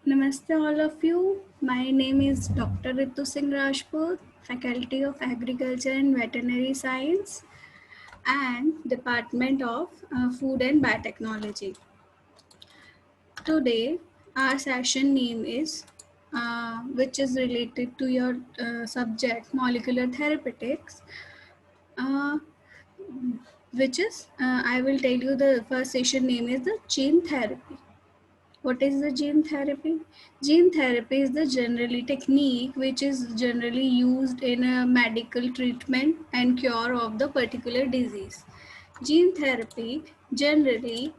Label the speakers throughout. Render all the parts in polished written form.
Speaker 1: Namaste all of you. My name is Dr. Ritu Singh Rajput, Faculty of Agriculture and Veterinary Science and Department of Food and Biotechnology. Today, our session name is which is related to your subject molecular therapeutics, uh, which is I will tell you the first session name is the gene therapy. What is the gene therapy? Gene therapy is the generally technique which is generally used in a medical treatment and cure of the particular disease. Gene therapy generally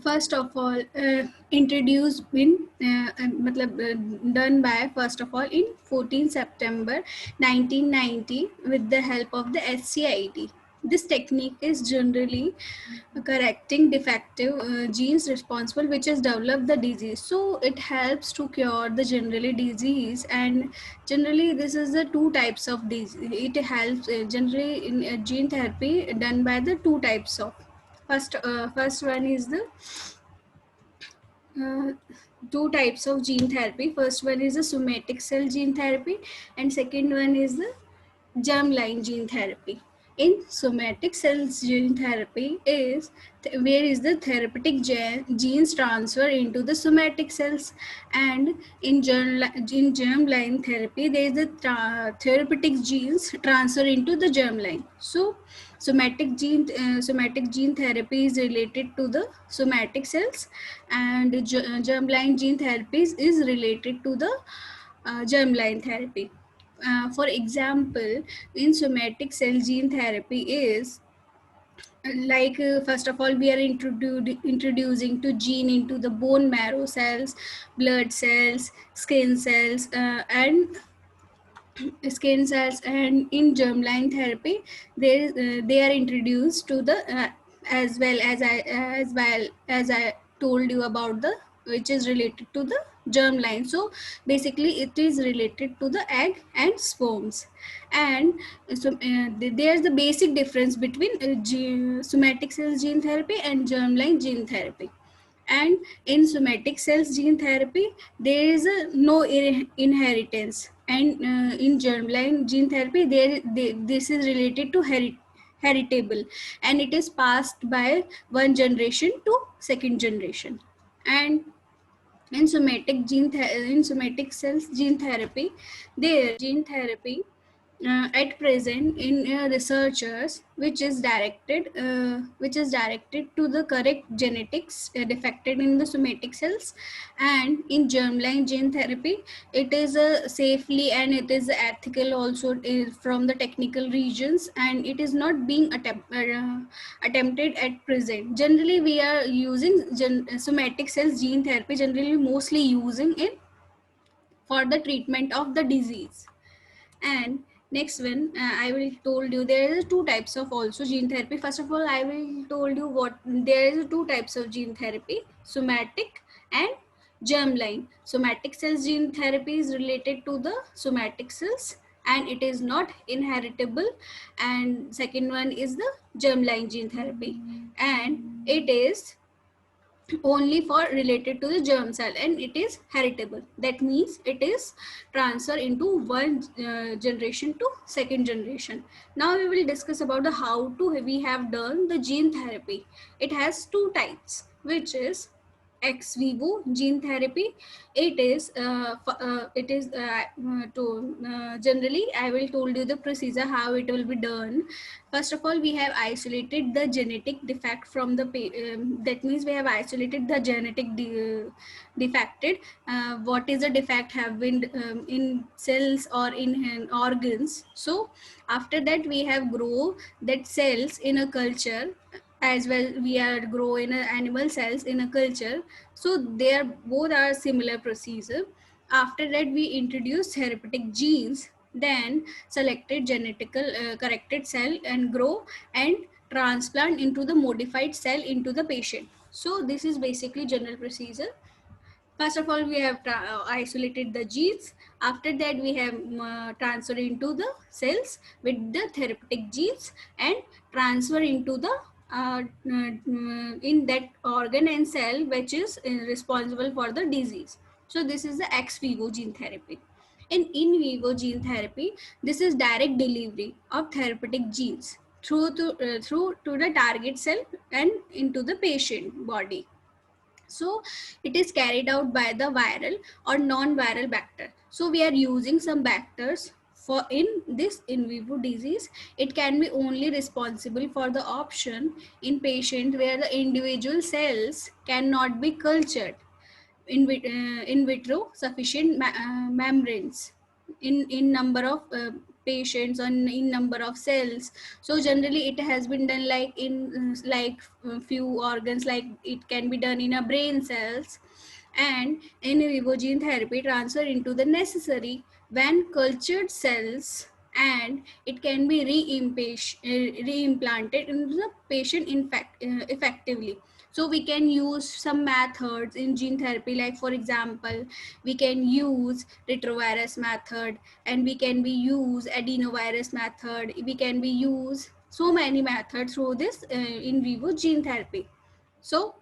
Speaker 1: first of all introduced in done by first of all in 14 September 1990 with the help of the SCID. This technique is generally correcting defective genes responsible which has developed the disease, so it helps to cure the generally disease. And generally this is the two types of disease. It helps generally in gene therapy done by the two types of first one is the uh, two types of gene therapy. First one is the somatic cell gene therapy, and second one is the germline gene therapy. In somatic cell gene therapy is where is the therapeutic genes transfer into the somatic cells, and in germline therapy there is the therapeutic genes transfer into the germline. So somatic gene therapy is related to the somatic cells, and germline gene therapies is related to the germline therapy. For example, in somatic cell gene therapy is first of all we are introducing to gene into the bone marrow cells, blood cells, skin cells, and in germline therapy they are introduced to the as well as I told you about the which is related to the germline. So basically it is related to the egg and sperms. And there's the basic difference between somatic cell gene therapy and germline gene therapy. And in somatic cells gene therapy there is no inheritance, and in germline gene therapy this is related to heritable, and it is passed by one generation to second generation. And in somatic cells gene therapy, their gene therapy at present in researchers which is directed to the correct genetics defected in the somatic cells. And in germline gene therapy it is safely and it is ethical also from the technical regions, and it is not being attempted at present. Generally we are using somatic cells gene therapy generally mostly using it for the treatment of the disease. And next one, I will told you there is two types of also gene therapy. First of all, I will told you what there is two types of gene therapy: somatic and germline. Somatic cells gene therapy is related to the somatic cells and it is not inheritable. And second one is the germline gene therapy, and it is only for related to the germ cell and it is heritable. That means it is transfer into one generation to second generation. Now we will discuss about the how to we have done the gene therapy. It has two types, which is ex vivo gene therapy. It is generally I will told you the procedure how it will be done. First of all, we have isolated the genetic defect from the that means we have isolated the genetic defected. What is the defect have been in cells or in organs. So after that we have grow that cells in a culture, as well we are grow in a animal cells in a culture. So they are both are similar procedure. After that we introduce therapeutic genes, then selected genetical corrected cell and grow and transplant into the modified cell into the patient. So this is basically general procedure. First of all, we have isolated the genes. After that, we have transferred into the cells with the therapeutic genes and transfer into the in that organ and cell which is responsible for the disease. So this is the ex vivo gene therapy. In vivo gene therapy, this is direct delivery of therapeutic genes through to the target cell and into the patient body. So it is carried out by the viral or non-viral vector. So we are using some vectors for in this in vivo disease. It can be only responsible for the option in patient where the individual cells cannot be cultured in vitro sufficient membranes in number of patients and in number of cells. So generally it has been done like in few organs, like it can be done in a brain cells. And in vivo gene therapy transfer into the necessary when cultured cells, and it can be reimplanted into the patient effectively. So we can use some methods in gene therapy, like for example we can use retrovirus method, and we can be use adenovirus method, we can be use so many methods through this in vivo gene therapy. So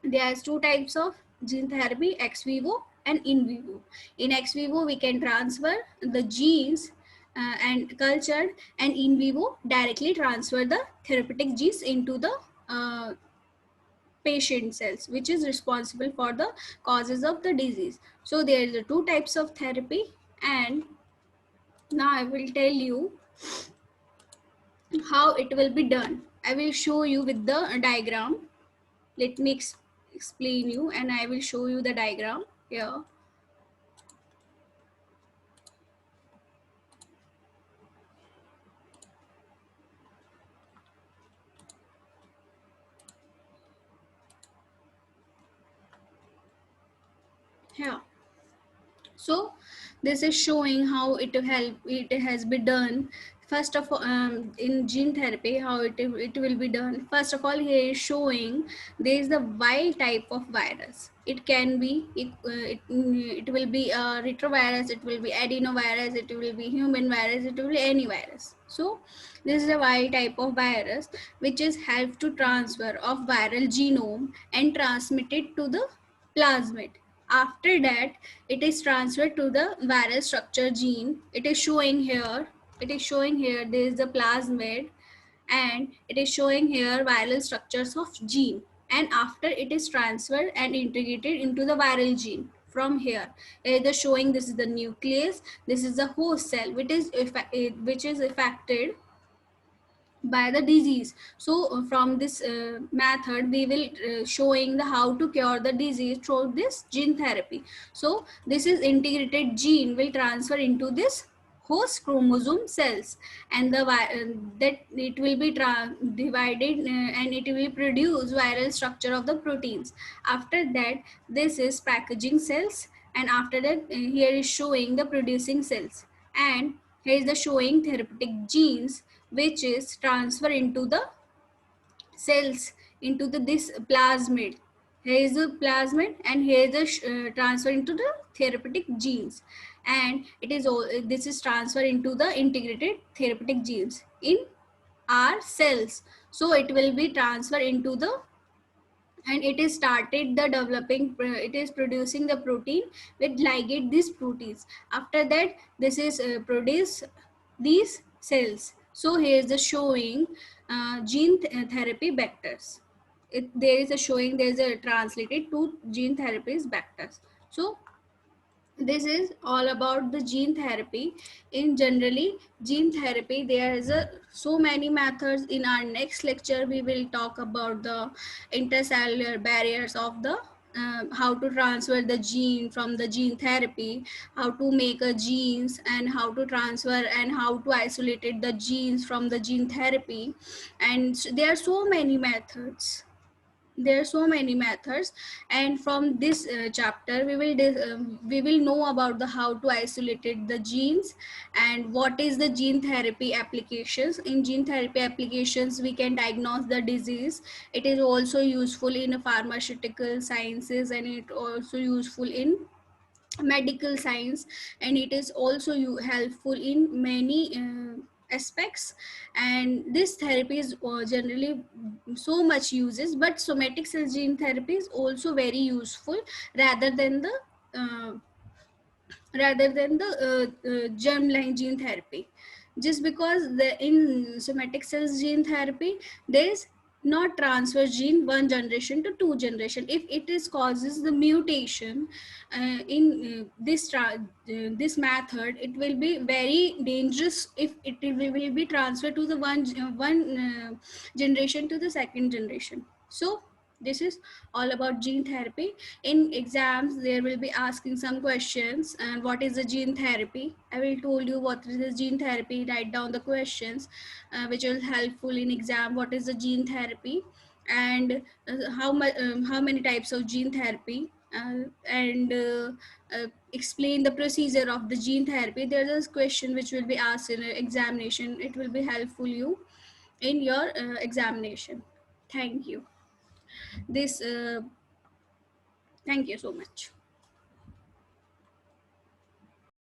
Speaker 1: there's two types of gene therapy, ex vivo and in vivo. In ex vivo we can transfer the genes and cultured, and in vivo directly transfer the therapeutic genes into the uh, patient cells, which is responsible for the causes of the disease. So there is the two types of therapy. And now I will tell you how it will be done. I will show you with the diagram. Let me explain you, and I will show you the diagram here. Here, so this is showing how it has been done. First of all, in gene therapy, how it will be done. First of all, here is showing there is the wild type of virus. It can be it will be a retrovirus, it will be adenovirus, it will be human virus, it will be any virus. So this is a wild type of virus which is help to transfer of viral genome and transmit it to the plasmid. After that, it is transferred to the viral structure gene. It is showing here. It is showing here there is the plasmid, and it is showing here viral structures of gene. And after it is transferred and integrated into the viral gene. From here, it is showing this is the nucleus. This is the host cell, which is affected by the disease. So from this method we will showing the how to cure the disease through this gene therapy. So this is integrated gene will transfer into this host chromosome cells, and that it will be divided and it will produce viral structure of the proteins. After that, this is packaging cells, and after that here is showing the producing cells, and here is the showing therapeutic genes which is transfer into the cells into the this plasmid. Here is the plasmid, and here is the transfer into the therapeutic genes, and it is all this is transfer into the integrated therapeutic genes in our cells. So it will be transferred into the, and it is started the developing it is producing the protein with ligate these proteins. After that, this is produce these cells. So here is the showing therapy vectors. There is a showing there is a translated to gene therapies vectors. So this is all about the gene therapy. In generally gene therapy there is a so many methods. In our next lecture we will talk about the intercellular barriers of the how to transfer the gene from the gene therapy, how to make a genes, and how to transfer and how to isolate the genes from the gene therapy. And there are so many methods, there are so many methods. And from this chapter we will know about the how to isolate the genes, and what is the gene therapy applications. In gene therapy applications we can diagnose the disease. It is also useful in pharmaceutical sciences, and it also useful in medical science, and it is also helpful in many aspects. And this therapy is generally so much uses, but somatic cell gene therapy is also very useful rather than the rather than the germline gene therapy, just because in somatic cells gene therapy there is not transfer gene one generation to two generation. If it is causes the mutation in this method, it will be very dangerous if will be transferred to the one generation to the second generation. So this is all about gene therapy. In exams there will be asking some questions, and what is the gene therapy, I will told you what is the gene therapy, write down the questions which will helpful in exam. What is the gene therapy, and how many types of gene therapy, and explain the procedure of the gene therapy. There's a question which will be asked in examination, it will be helpful you in your examination. Thank you. This Thank you so much.